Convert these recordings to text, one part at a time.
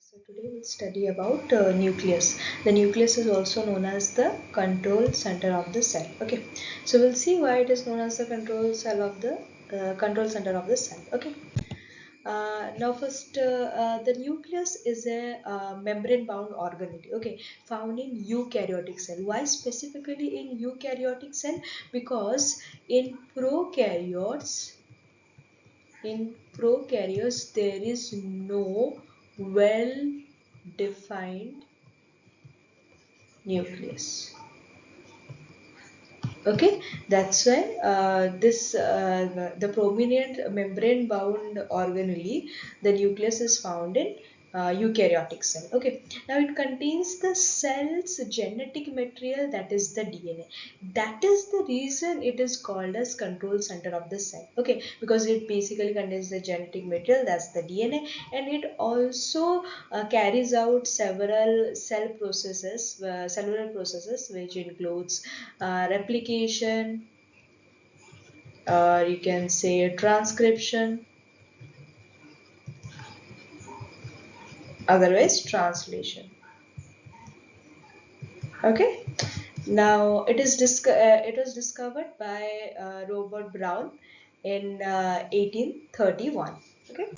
So today we'll study about nucleus. The nucleus is also known as the control center of the cell. Okay, so we'll see why it is known as the control center of the cell. Okay. Now first, the nucleus is a membrane-bound organelle. Okay, found in eukaryotic cell. Why specifically in eukaryotic cell? Because in prokaryotes there is no well defined nucleus. Okay, that's why the prominent membrane bound organelle, the nucleus is found in eukaryotic cell. Okay, now it contains the cell's genetic material, that is the DNA. That is the reason it is called as control center of the cell. Okay, because it basically contains the genetic material, that's the DNA, and it also carries out several cellular processes, which includes replication, or you can say transcription, otherwise translation. Okay, now it was discovered by Robert Brown in 1831. Okay.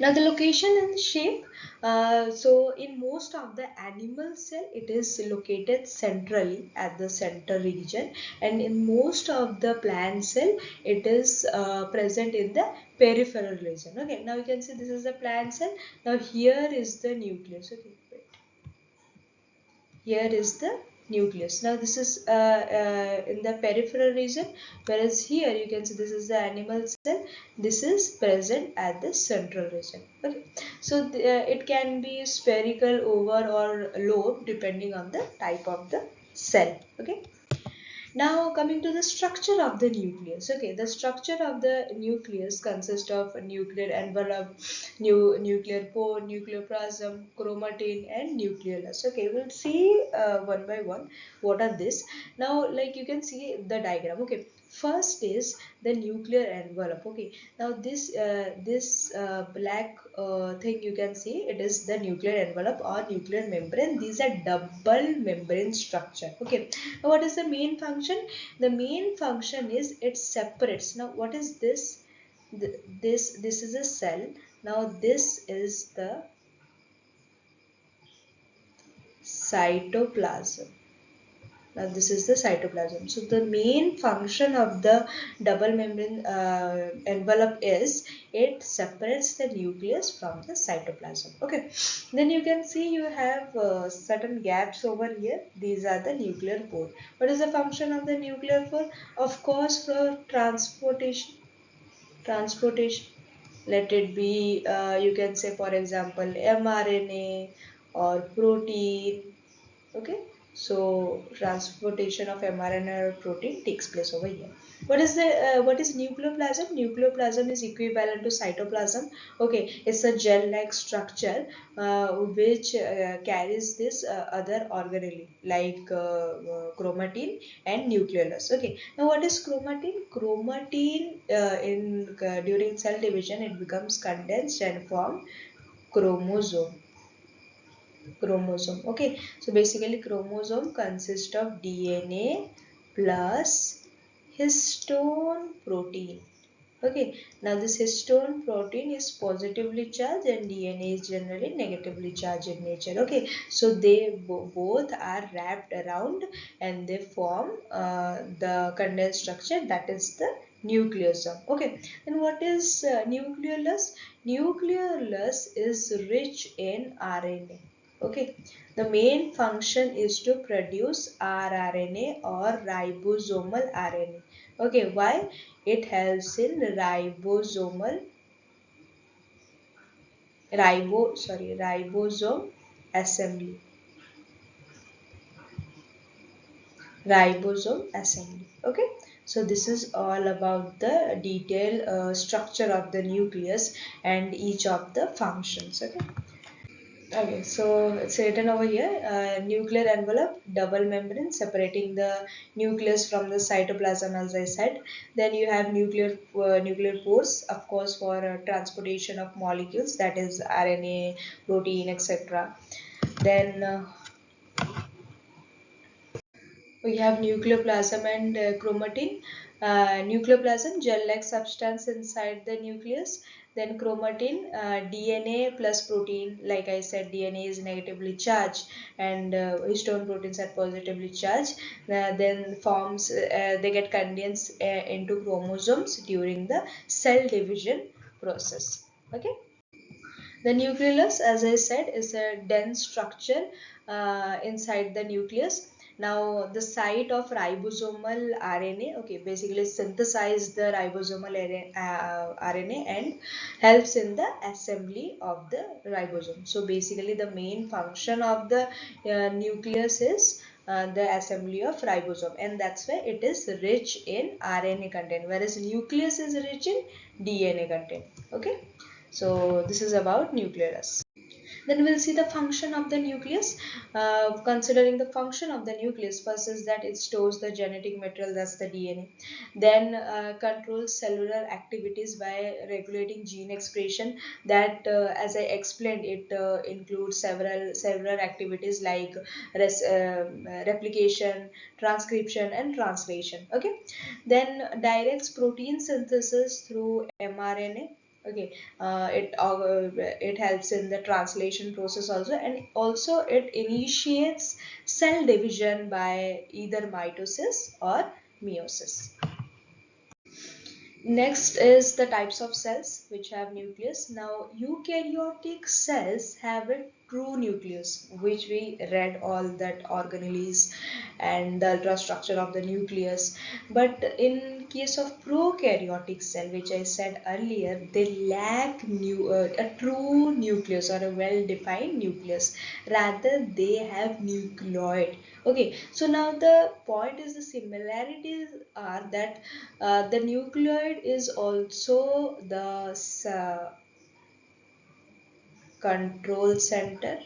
Now the location and shape. So in most of the animal cell, it is located centrally at the center region, and in most of the plant cell, it is present in the peripheral region. Okay. Now you can see this is the plant cell. Now here is the nucleus. Okay. Wait. Here is the nucleus. Now this is in the peripheral region, whereas here you can see this is the animal cell. This is present at the central region. Okay, so it can be spherical, oval, or lobe depending on the type of the cell. Okay. Now coming to the structure of the nucleus. Okay, the structure of the nucleus consists of a nuclear envelope, nuclear pore, nucleoplasm, chromatin, and nucleolus. Okay, we'll see one by one what are this. Now, like you can see the diagram. Okay, first is the nuclear envelope. Okay, now this black thing you can see, it is the nuclear envelope or nuclear membrane. These are double membrane structure. Okay, now what is the main function? The main function is it separates. Now what is this? This is a cell. Now this is the cytoplasm. Now this is the cytoplasm. So the main function of the double membrane envelope is it separates the nucleus from the cytoplasm. Okay. Then you can see you have certain gaps over here. These are the nuclear pore. What is the function of the nuclear pore? Of course, for transportation. Let it be, you can say, for example, mRNA or protein. Okay, so transportation of mRNA or protein takes place over here. What is nucleoplasm? Nucleoplasm is equivalent to cytoplasm. Okay, it's a gel-like structure which carries this other organelle like chromatin and nucleolus. Okay, now what is chromatin? Chromatin during cell division, it becomes condensed and form chromosome. Okay, so basically chromosome consists of DNA plus histone protein. Okay, now this histone protein is positively charged and DNA is generally negatively charged in nature. Okay, so they both are wrapped around and they form the condensed structure, that is the nucleosome. Okay, and what is nucleolus? Nucleolus is rich in RNA. Okay, the main function is to produce rRNA or ribosomal RNA. Okay, why? It helps in ribosome assembly. Okay, so this is all about the detailed structure of the nucleus and each of the functions. Okay. Okay, so it's written over here, nuclear envelope, double membrane separating the nucleus from the cytoplasm, as I said. Then you have nuclear pores, of course, for transportation of molecules, that is RNA, protein, etc. Then we have nucleoplasm and chromatin. Nucleoplasm, gel-like substance inside the nucleus. Then chromatin, DNA plus protein. Like I said, DNA is negatively charged and histone proteins are positively charged. Then forms, they get condensed into chromosomes during the cell division process. Okay. The nucleolus, as I said, is a dense structure inside the nucleus. Now, the site of ribosomal RNA, okay, basically synthesize the ribosomal RNA and helps in the assembly of the ribosome. So, basically, the main function of the nucleus is the assembly of ribosome, and that's why it is rich in RNA content, whereas nucleus is rich in DNA content. Okay. So this is about nucleus. Then we'll see the function of the nucleus. Considering the function of the nucleus, first is that it stores the genetic material, that's the DNA. Then controls cellular activities by regulating gene expression. That, as I explained, it includes several cellular activities like replication, transcription, and translation. Okay. Then directs protein synthesis through mRNA. Okay, it helps in the translation process also, and also it initiates cell division by either mitosis or meiosis. Next is the types of cells which have nucleus. Now, eukaryotic cells have a true nucleus, which we read all that organelles and the ultrastructure of the nucleus. But in case of prokaryotic cell, which I said earlier, they lack a true nucleus or a well-defined nucleus. Rather, they have nucleoid. Okay, so now the point is the similarities are that the nucleoid is also the control center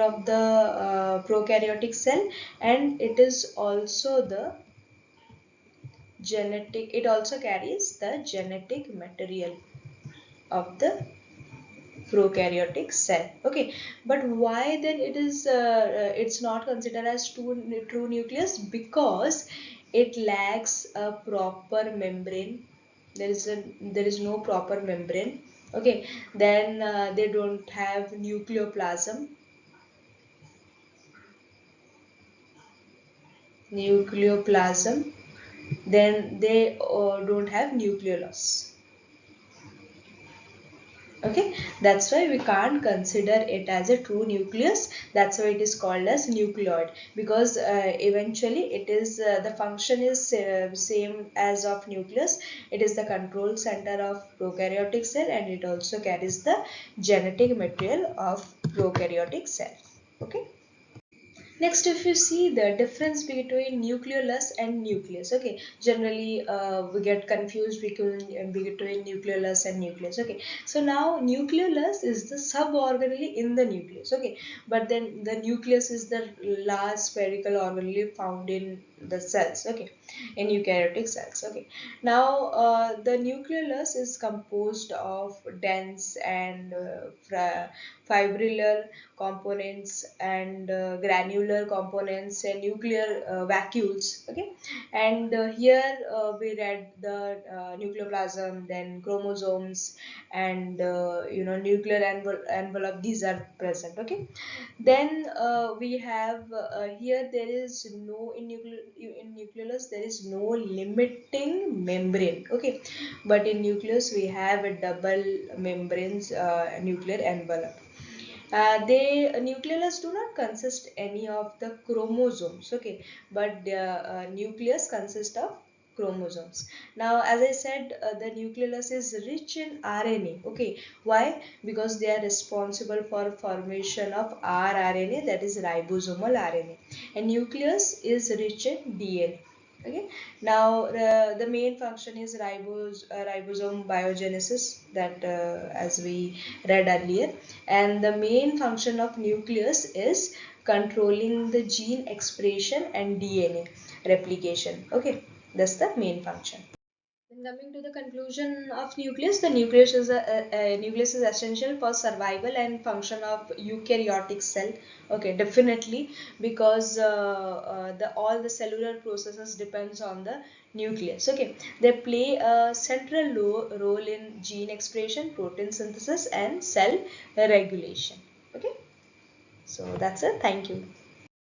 of the prokaryotic cell, and it is also the genetic, it also carries the genetic material of the prokaryotic cell. Okay, but why then it is it's not considered as true nucleus? Because it lacks a proper membrane. There is no proper membrane. Okay, then they don't have nucleoplasm. Then they don't have nucleolus. Okay, that's why we can't consider it as a true nucleus. That's why it is called as nucleoid, because eventually it is the function is same as of nucleus. It is the control center of prokaryotic cell, and it also carries the genetic material of prokaryotic cell. Okay. Next, if you see the difference between nucleolus and nucleus, okay, generally we get confused between nucleolus and nucleus, okay. So now nucleolus is the suborganelle in the nucleus, okay, but then the nucleus is the large spherical organelle found in the cells, okay, in eukaryotic cells, okay. Now the nucleolus is composed of dense and fibrillar components and granular components and nuclear vacuoles. Okay, and here we read the nucleoplasm, then chromosomes, and nuclear envelope. These are present. Okay, then we have here there is no in nucleolus there is no limiting membrane. Okay, but in nucleus we have a double membranes nuclear envelope. They nucleolus do not consist any of the chromosomes, okay, but the nucleus consists of chromosomes. Now, as I said, the nucleolus is rich in RNA, okay. Why? Because they are responsible for formation of rRNA, that is ribosomal RNA, and nucleus is rich in DNA. Okay. Now the main function is ribosome biogenesis, that as we read earlier, and the main function of nucleus is controlling the gene expression and DNA replication. Okay, that's the main function. Then coming to the conclusion of nucleus, the nucleus is essential for survival and function of eukaryotic cell. Okay, definitely, because the all the cellular processes depends on the nucleus. Okay, they play a central role in gene expression, protein synthesis, and cell regulation. Okay, so that's it. Thank you.